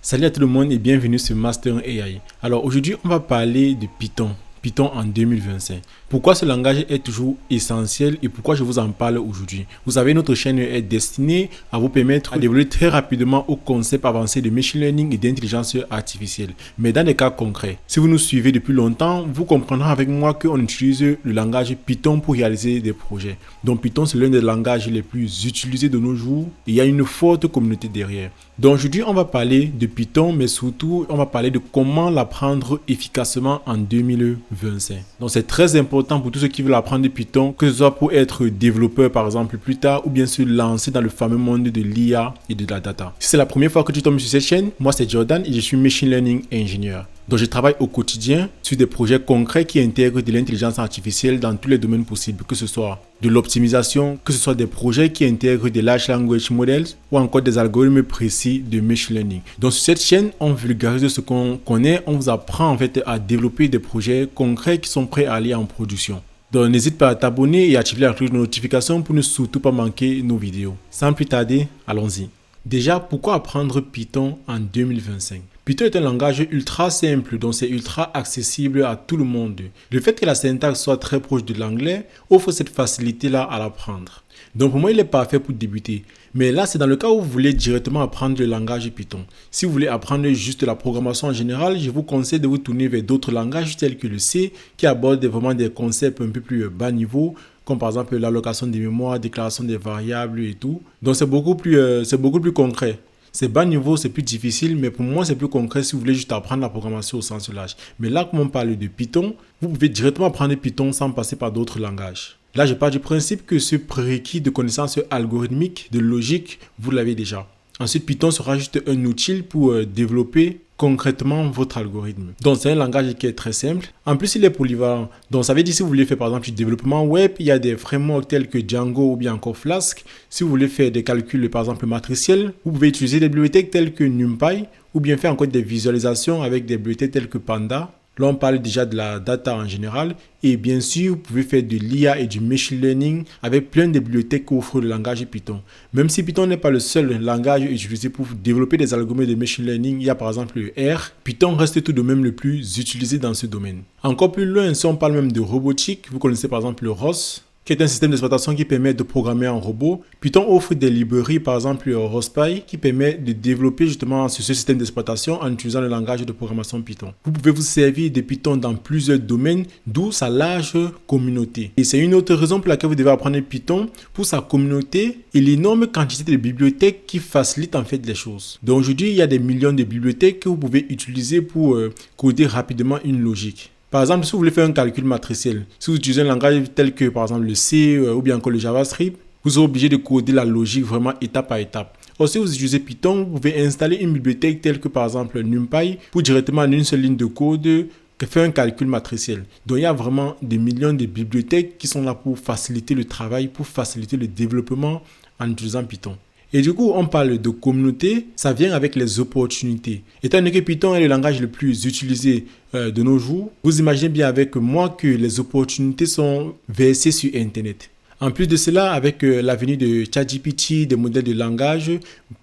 Salut à tout le monde et bienvenue sur Master AI. Alors aujourd'hui, on va parler de Python. Python en 2025. Pourquoi ce langage est toujours essentiel et pourquoi je vous en parle aujourd'hui? Vous savez, notre chaîne est destinée à vous permettre d'évoluer très rapidement au concept avancé de machine learning et d'intelligence artificielle. Mais dans des cas concrets, si vous nous suivez depuis longtemps, vous comprendrez avec moi qu'on utilise le langage Python pour réaliser des projets. Donc Python, c'est l'un des langages les plus utilisés de nos jours et il y a une forte communauté derrière. Donc aujourd'hui, on va parler de Python, mais surtout, on va parler de comment l'apprendre efficacement en 2025. Donc c'est très important pour tous ceux qui veulent apprendre Python, que ce soit pour être développeur par exemple plus tard, ou bien se lancer dans le fameux monde de l'IA et de la data. Si c'est la première fois que tu tombes sur cette chaîne, moi c'est Jordan et je suis Machine Learning Engineer. Donc je travaille au quotidien sur des projets concrets qui intègrent de l'intelligence artificielle dans tous les domaines possibles, que ce soit de l'optimisation, que ce soit des projets qui intègrent des large language models ou encore des algorithmes précis de machine learning. Donc sur cette chaîne, on vulgarise ce qu'on connaît, on vous apprend en fait à développer des projets concrets qui sont prêts à aller en production. Donc n'hésite pas à t'abonner et à activer la cloche de notification pour ne surtout pas manquer nos vidéos. Sans plus tarder, allons-y. Déjà, pourquoi apprendre Python en 2025? Python est un langage ultra simple, donc c'est ultra accessible à tout le monde. Le fait que la syntaxe soit très proche de l'anglais offre cette facilité-là à l'apprendre. Donc pour moi, il est parfait pour débuter. Mais là, c'est dans le cas où vous voulez directement apprendre le langage Python. Si vous voulez apprendre juste la programmation en général, je vous conseille de vous tourner vers d'autres langages tels que le C, qui abordent vraiment des concepts un peu plus bas niveau, comme par exemple l'allocation des mémoires, déclaration des variables et tout. Donc c'est beaucoup plus concret. C'est bas niveau, c'est plus difficile, mais pour moi, c'est plus concret si vous voulez juste apprendre la programmation au sens large. Mais là, comme on parle de Python, vous pouvez directement apprendre Python sans passer par d'autres langages. Là, je pars du principe que ce prérequis de connaissances algorithmiques, de logique, vous l'avez déjà. Ensuite, Python sera juste un outil pour développer concrètement votre algorithme. Donc, c'est un langage qui est très simple. En plus, il est polyvalent. Donc, ça veut dire si vous voulez faire par exemple du développement web, il y a des frameworks tels que Django ou bien encore Flask. Si vous voulez faire des calculs par exemple matriciels, vous pouvez utiliser des bibliothèques telles que NumPy ou bien faire encore des visualisations avec des bibliothèques telles que Panda. Là, on parle déjà de la data en général. Et bien sûr, vous pouvez faire de l'IA et du machine learning avec plein de bibliothèques qu'offre le langage Python. Même si Python n'est pas le seul langage utilisé pour développer des algorithmes de machine learning, il y a par exemple le R. Python reste tout de même le plus utilisé dans ce domaine. Encore plus loin, si on parle même de robotique, vous connaissez par exemple le ROS, qui est un système d'exploitation qui permet de programmer un robot. Python offre des librairies, par exemple ROSPy, qui permet de développer justement ce système d'exploitation en utilisant le langage de programmation Python. Vous pouvez vous servir de Python dans plusieurs domaines, d'où sa large communauté. Et c'est une autre raison pour laquelle vous devez apprendre Python, pour sa communauté et l'énorme quantité de bibliothèques qui facilitent en fait les choses. Donc aujourd'hui, il y a des millions de bibliothèques que vous pouvez utiliser pour coder rapidement une logique. Par exemple, si vous voulez faire un calcul matriciel, si vous utilisez un langage tel que par exemple le C ou bien encore le JavaScript, vous serez obligé de coder la logique vraiment étape par étape. Or, si vous utilisez Python, vous pouvez installer une bibliothèque telle que par exemple NumPy pour directement en une seule ligne de code faire un calcul matriciel. Donc, il y a vraiment des millions de bibliothèques qui sont là pour faciliter le travail, pour faciliter le développement en utilisant Python. Et du coup, on parle de communauté, ça vient avec les opportunités. Étant donné que Python est le langage le plus utilisé de nos jours, vous imaginez bien avec moi que les opportunités sont versées sur Internet. En plus de cela, avec l'avenue de ChatGPT, des modèles de langage,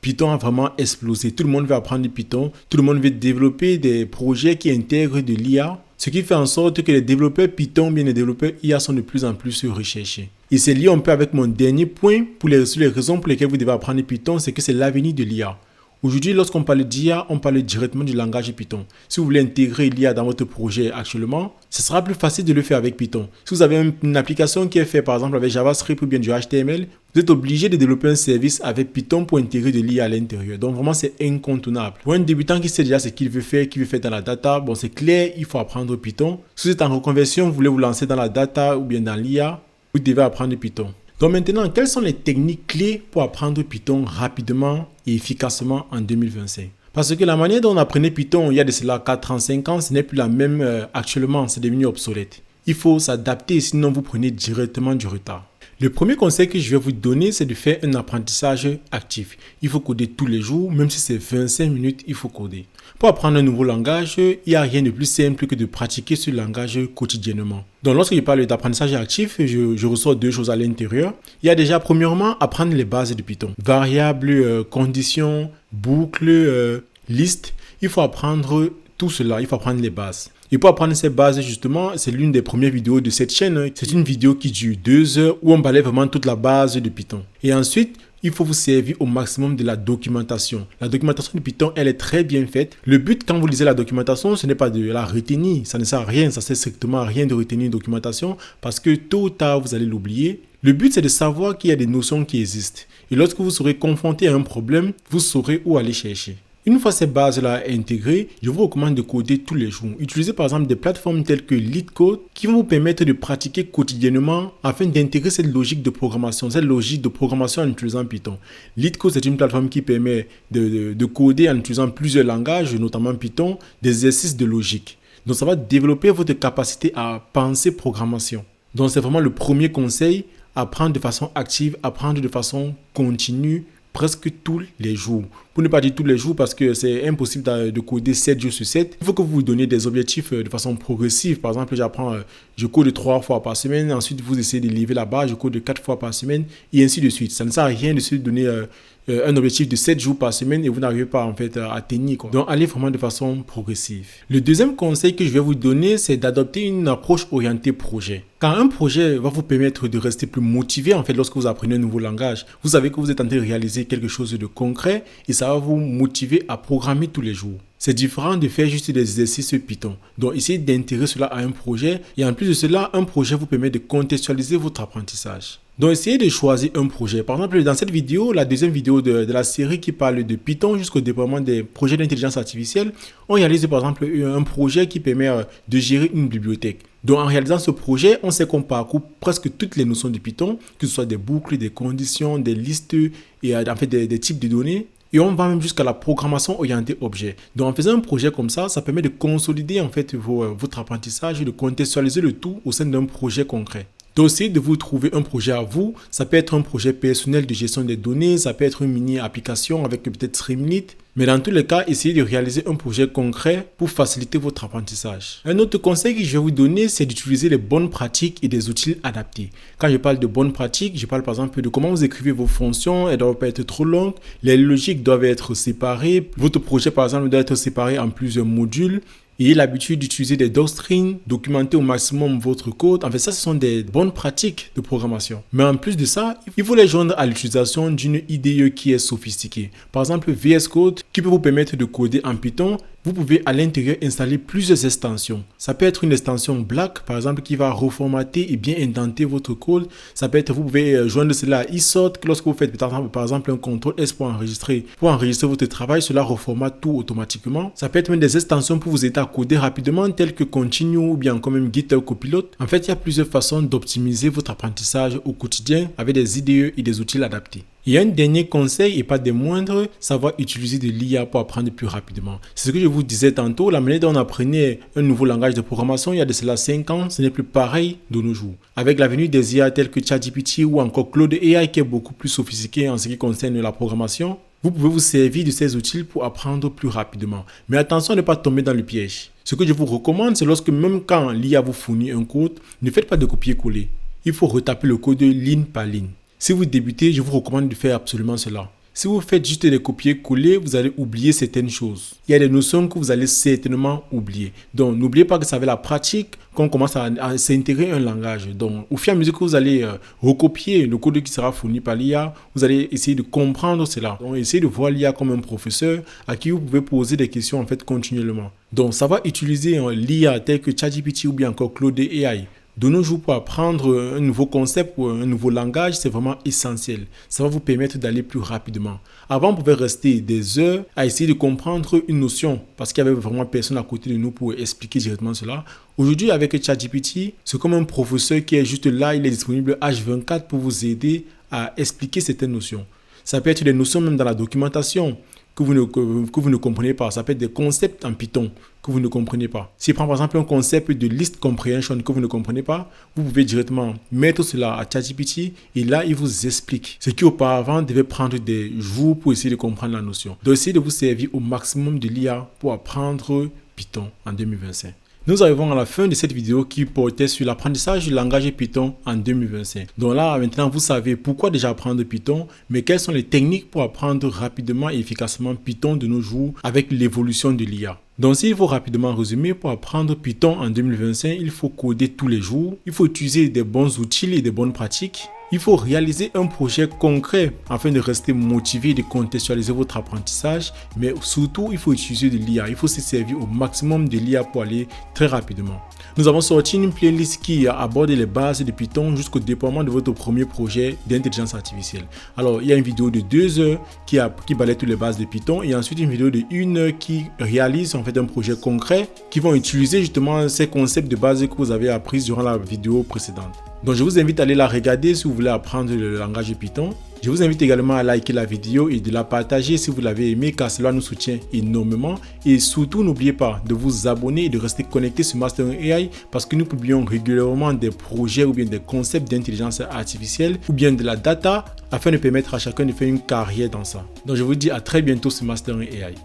Python a vraiment explosé. Tout le monde veut apprendre Python, tout le monde veut développer des projets qui intègrent de l'IA, ce qui fait en sorte que les développeurs Python, bien les développeurs IA sont de plus en plus recherchés. Et c'est lié un peu avec mon dernier point, sur les raisons pour lesquelles vous devez apprendre Python, c'est que c'est l'avenir de l'IA. Aujourd'hui, lorsqu'on parle d'IA, on parle directement du langage Python. Si vous voulez intégrer l'IA dans votre projet actuellement, ce sera plus facile de le faire avec Python. Si vous avez une application qui est faite par exemple avec JavaScript ou bien du HTML, vous êtes obligé de développer un service avec Python pour intégrer de l'IA à l'intérieur. Donc vraiment, c'est incontournable. Pour un débutant qui sait déjà ce qu'il veut faire dans la data, bon, c'est clair, il faut apprendre Python. Si vous êtes en reconversion, vous voulez vous lancer dans la data ou bien dans l'IA, vous devez apprendre Python. Donc maintenant, quelles sont les techniques clés pour apprendre Python rapidement et efficacement en 2025? Parce que la manière dont on apprenait Python il y a de cela 4 ans, 5 ans, ce n'est plus la même actuellement, c'est devenu obsolète. Il faut s'adapter, sinon vous prenez directement du retard. Le premier conseil que je vais vous donner, c'est de faire un apprentissage actif. Il faut coder tous les jours, même si c'est 25 minutes, il faut coder. Pour apprendre un nouveau langage, il n'y a rien de plus simple que de pratiquer ce langage quotidiennement. Donc lorsque je parle d'apprentissage actif, je ressors deux choses à l'intérieur. Il y a déjà premièrement apprendre les bases de Python. Variables, conditions, boucles, liste, il faut apprendre tout cela, il faut apprendre les bases. Et pour apprendre ces bases, justement, c'est l'une des premières vidéos de cette chaîne. C'est une vidéo qui dure 2 heures où on balaye vraiment toute la base de Python. Et ensuite, il faut vous servir au maximum de la documentation. La documentation de Python, elle est très bien faite. Le but, quand vous lisez la documentation, ce n'est pas de la retenir. Ça ne sert à rien, ça ne sert strictement à rien de retenir une documentation parce que tôt ou tard, vous allez l'oublier. Le but, c'est de savoir qu'il y a des notions qui existent. Et lorsque vous serez confronté à un problème, vous saurez où aller chercher. Une fois ces bases-là intégrées, je vous recommande de coder tous les jours. Utilisez par exemple des plateformes telles que LeetCode qui vont vous permettre de pratiquer quotidiennement afin d'intégrer cette logique de programmation en utilisant Python. LeetCode, c'est une plateforme qui permet de coder en utilisant plusieurs langages, notamment Python, des exercices de logique. Donc ça va développer votre capacité à penser programmation. Donc c'est vraiment le premier conseil, apprendre de façon active, apprendre de façon continue, presque tous les jours. Pour ne pas dire tous les jours parce que c'est impossible de coder 7 jours sur 7. Il faut que vous vous donniez des objectifs de façon progressive. Par exemple, je code 3 fois par semaine. Ensuite, vous essayez de lever là-bas. Je code 4 fois par semaine et ainsi de suite. Ça ne sert à rien de se donner un objectif de 7 jours par semaine et vous n'arrivez pas en fait à tenir. Donc, allez vraiment de façon progressive. Le deuxième conseil que je vais vous donner, c'est d'adopter une approche orientée projet. Quand un projet va vous permettre de rester plus motivé en fait lorsque vous apprenez un nouveau langage, vous savez que vous êtes en train de réaliser quelque chose de concret et ça va vous motiver à programmer tous les jours. C'est différent de faire juste des exercices Python. Donc, essayez d'intégrer cela à un projet et en plus de cela, un projet vous permet de contextualiser votre apprentissage. Donc, essayez de choisir un projet. Par exemple, dans cette vidéo, la deuxième vidéo de la série qui parle de Python jusqu'au déploiement des projets d'intelligence artificielle, on réalise par exemple un projet qui permet de gérer une bibliothèque. Donc, en réalisant ce projet, on sait qu'on parcourt presque toutes les notions de Python, que ce soit des boucles, des conditions, des listes et en fait des types de données. Et on va même jusqu'à la programmation orientée objet. Donc, en faisant un projet comme ça permet de consolider en fait votre apprentissage et de contextualiser le tout au sein d'un projet concret. Donc, essayez de vous trouver un projet à vous. Ça peut être un projet personnel de gestion des données, ça peut être une mini-application avec peut-être Streamlit. Mais dans tous les cas, essayez de réaliser un projet concret pour faciliter votre apprentissage. Un autre conseil que je vais vous donner, c'est d'utiliser les bonnes pratiques et des outils adaptés. Quand je parle de bonnes pratiques, je parle par exemple de comment vous écrivez vos fonctions. Elles ne doivent pas être trop longues. Les logiques doivent être séparées. Votre projet, par exemple, doit être séparé en plusieurs modules. Ayez l'habitude d'utiliser des doctrines, documenter au maximum votre code. En fait, ça, ce sont des bonnes pratiques de programmation. Mais en plus de ça, il faut les joindre à l'utilisation d'une IDE qui est sophistiquée. Par exemple, VS Code, qui peut vous permettre de coder en Python. Vous pouvez à l'intérieur installer plusieurs extensions. Ça peut être une extension Black, par exemple, qui va reformater et bien indenter votre code. Ça peut être, vous pouvez joindre cela à ISOT, lorsque vous faites par exemple un CTRL-S pour enregistrer votre travail, cela reformate tout automatiquement. Ça peut être même des extensions pour vous aider à coder rapidement, telles que Continue ou bien comme même GitHub Copilot. En fait, il y a plusieurs façons d'optimiser votre apprentissage au quotidien avec des IDE et des outils adaptés. Il y a un dernier conseil et pas des moindres, savoir utiliser de l'IA pour apprendre plus rapidement. C'est ce que je vous disais tantôt, la manière dont on apprenait un nouveau langage de programmation il y a de cela 5 ans, ce n'est plus pareil de nos jours. Avec la venue des IA tels que ChatGPT ou encore Claude AI qui est beaucoup plus sophistiqué en ce qui concerne la programmation, vous pouvez vous servir de ces outils pour apprendre plus rapidement. Mais attention à ne pas tomber dans le piège. Ce que je vous recommande, c'est lorsque même quand l'IA vous fournit un code, ne faites pas de copier-coller. Il faut retaper le code ligne par ligne. Si vous débutez, je vous recommande de faire absolument cela. Si vous faites juste des copier-coller, vous allez oublier certaines choses. Il y a des notions que vous allez certainement oublier. Donc, n'oubliez pas que c'est avec la pratique qu'on commence à s'intégrer un langage. Donc, au fur et à mesure que vous allez recopier le code qui sera fourni par l'IA, vous allez essayer de comprendre cela. Donc, essayez de voir l'IA comme un professeur à qui vous pouvez poser des questions en fait continuellement. Donc, savoir utiliser l'IA tel que ChatGPT ou bien encore Claude AI de nos jours, pour apprendre un nouveau concept ou un nouveau langage, c'est vraiment essentiel. Ça va vous permettre d'aller plus rapidement. Avant, on pouvait rester des heures à essayer de comprendre une notion parce qu'il n'y avait vraiment personne à côté de nous pour expliquer directement cela. Aujourd'hui, avec ChatGPT, c'est comme un professeur qui est juste là, il est disponible H24 pour vous aider à expliquer certaines notions. Ça peut être des notions même dans la documentation que vous ne comprenez pas. Ça peut être des concepts en Python que vous ne comprenez pas. Si je prends par exemple un concept de list comprehension que vous ne comprenez pas, vous pouvez directement mettre cela à ChatGPT et là, il vous explique ce qui auparavant devait prendre des jours pour essayer de comprendre la notion. Donc, essayez de vous servir au maximum de l'IA pour apprendre Python en 2025. Nous arrivons à la fin de cette vidéo qui portait sur l'apprentissage du langage Python en 2025. Donc là, maintenant, vous savez pourquoi déjà apprendre Python, mais quelles sont les techniques pour apprendre rapidement et efficacement Python de nos jours avec l'évolution de l'IA. Donc s'il faut rapidement résumer, pour apprendre Python en 2025, il faut coder tous les jours, il faut utiliser des bons outils et des bonnes pratiques. Il faut réaliser un projet concret afin de rester motivé et de contextualiser votre apprentissage, mais surtout, il faut utiliser de l'IA. Il faut se servir au maximum de l'IA pour aller très rapidement. Nous avons sorti une playlist qui aborde les bases de Python jusqu'au déploiement de votre premier projet d'intelligence artificielle. Alors, il y a une vidéo de 2 heures qui balaye toutes les bases de Python et ensuite une vidéo de 1 heure qui réalise en fait un projet concret qui vont utiliser justement ces concepts de base que vous avez appris durant la vidéo précédente. Donc je vous invite à aller la regarder si vous voulez apprendre le langage Python. Je vous invite également à liker la vidéo et de la partager si vous l'avez aimé car cela nous soutient énormément. Et surtout, n'oubliez pas de vous abonner et de rester connecté sur Mastering AI parce que nous publions régulièrement des projets ou bien des concepts d'intelligence artificielle ou bien de la data afin de permettre à chacun de faire une carrière dans ça. Donc je vous dis à très bientôt sur Mastering AI.